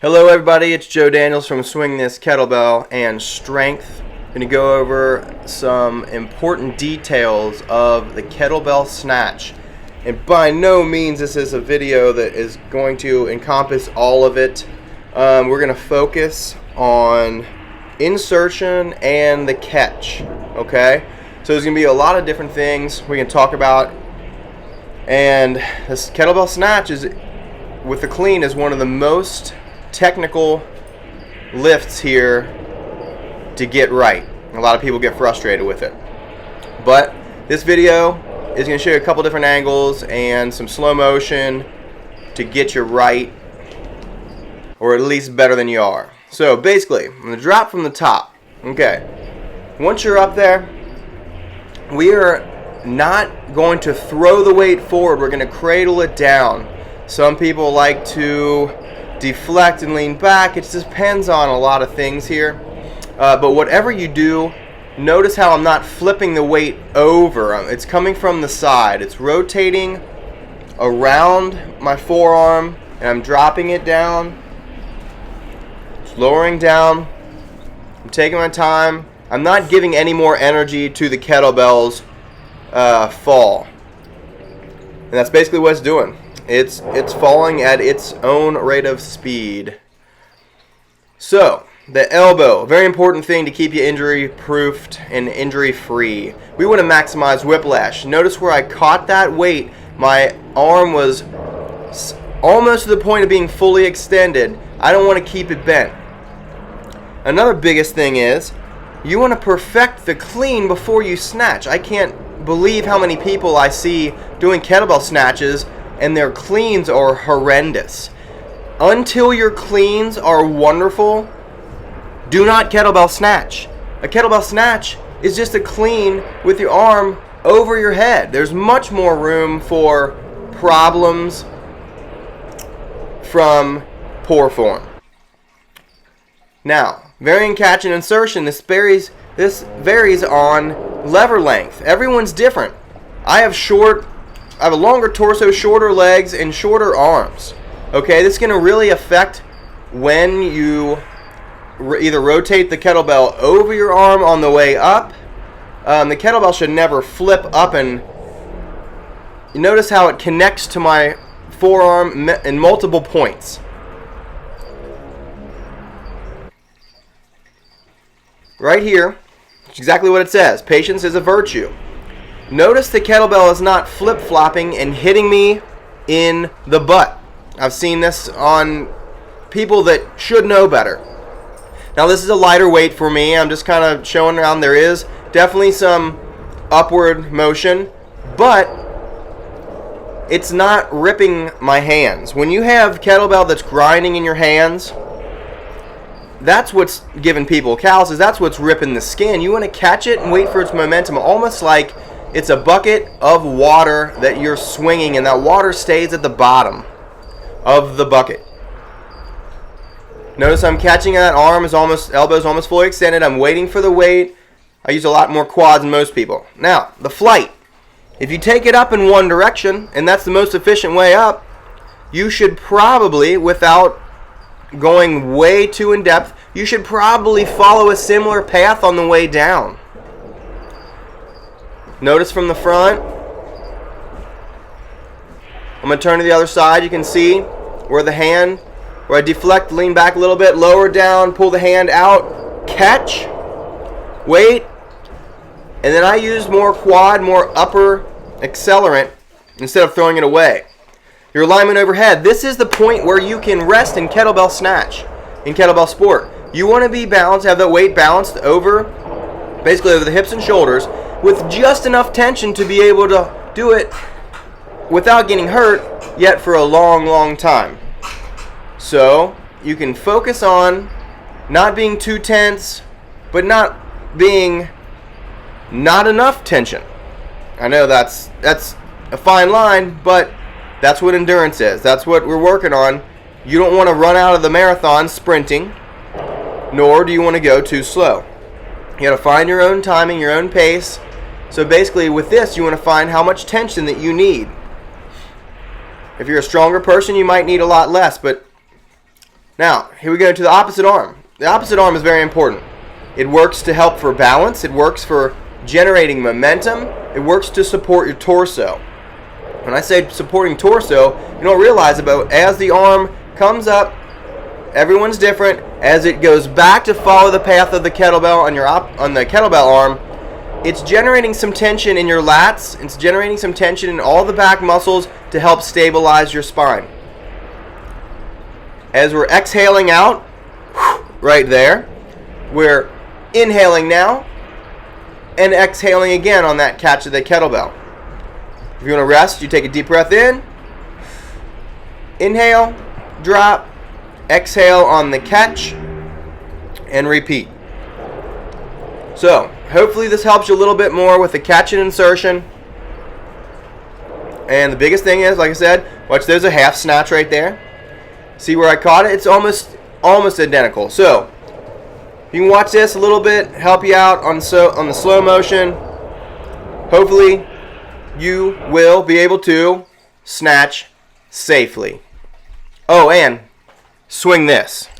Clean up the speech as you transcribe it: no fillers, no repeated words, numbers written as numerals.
Hello everybody, it's Joe Daniels from Swing This Kettlebell and Strength. I'm going to go over some important details of the Kettlebell Snatch. And by no means this is a video that is going to encompass all of it. We're going to focus on insertion and the catch. Okay? So there's going to be a lot of different things we can talk about. And this Kettlebell Snatch is, with the clean, is one of the most technical lifts here to get right. A lot of people get frustrated with it. But this video is going to show you a couple different angles and some slow motion to get you right, or at least better than you are. So basically, I'm going to drop from the top. Okay. Once you're up there, we are not going to throw the weight forward. We're going to cradle it down. Some people like to deflect and lean back. It just depends on a lot of things here. But whatever you do, notice how I'm not flipping the weight over. It's coming from the side. It's rotating around my forearm, and I'm dropping it down, lowering down. I'm taking my time. I'm not giving any more energy to the kettlebells fall. And that's basically what it's doing. It's falling at its own rate of speed. So, the elbow, very important thing to keep you injury-proofed and injury-free. We want to maximize whiplash. Notice where I caught that weight, my arm was almost to the point of being fully extended. I don't want to keep it bent. Another biggest thing is, you want to perfect the clean before you snatch. I can't believe how many people I see doing kettlebell snatches and their cleans are horrendous. Until your cleans are wonderful, do not kettlebell snatch. A kettlebell snatch is just a clean with your arm over your head. There's much more room for problems from poor form. Now, varying catch and insertion, this varies on lever length. Everyone's different. I have a longer torso, shorter legs, and shorter arms. Okay, this is going to really affect when you either rotate the kettlebell over your arm on the way up. The kettlebell should never flip up, and you notice how it connects to my forearm in multiple points. Right here, it's exactly what it says. Patience is a virtue. Notice the kettlebell is not flip-flopping and hitting me in the butt. I've seen this on people that should know better. Now this is a lighter weight for me. I'm just kind of showing around. There is definitely some upward motion, but it's not ripping my hands. When you have kettlebell that's grinding in your hands, that's what's giving people calluses. That's what's ripping the skin. You want to catch it and wait for its momentum, almost like it's a bucket of water that you're swinging, and that water stays at the bottom of the bucket. Notice I'm catching that elbow's almost fully extended. I'm waiting for the weight. I use a lot more quads than most people. Now, the flight. If you take it up in one direction, and that's the most efficient way up, you should probably, without going way too in depth, you should probably follow a similar path on the way down. Notice from the front, I'm going to turn to the other side. You can see where I deflect, lean back a little bit, lower down, pull the hand out, catch, wait, and then I use more quad, more upper accelerant instead of throwing it away. Your alignment overhead, this is the point where you can rest in kettlebell snatch, in kettlebell sport. You want to be balanced, have that weight balanced basically over the hips and shoulders, with just enough tension to be able to do it without getting hurt, yet for a long, long time. So you can focus on not being too tense, but not being not enough tension. I know that's a fine line, but that's what endurance is. That's what we're working on. You don't want to run out of the marathon sprinting, nor do you want to go too slow. You got to find your own timing, your own pace. So basically with this, you want to find how much tension that you need. If you're a stronger person, you might need a lot less, but Now, here we go to the opposite arm. The opposite arm is very important. It works to help for balance. It works for generating momentum. It works to support your torso. When I say supporting torso, you don't realize about as the arm comes up, everyone's different. As it goes back to follow the path of the kettlebell on the kettlebell arm, it's generating some tension in your lats. It's generating some tension in all the back muscles to help stabilize your spine. As we're exhaling out, right there, we're inhaling now and exhaling again on that catch of the kettlebell. If you want to rest, you take a deep breath in, inhale, drop, exhale on the catch, and repeat. So, hopefully this helps you a little bit more with the catch and insertion. And the biggest thing is, like I said, watch, there's a half snatch right there. See where I caught it? It's almost identical. So, you can watch this a little bit, help you out on the slow motion. Hopefully, you will be able to snatch safely. Oh, and swing this.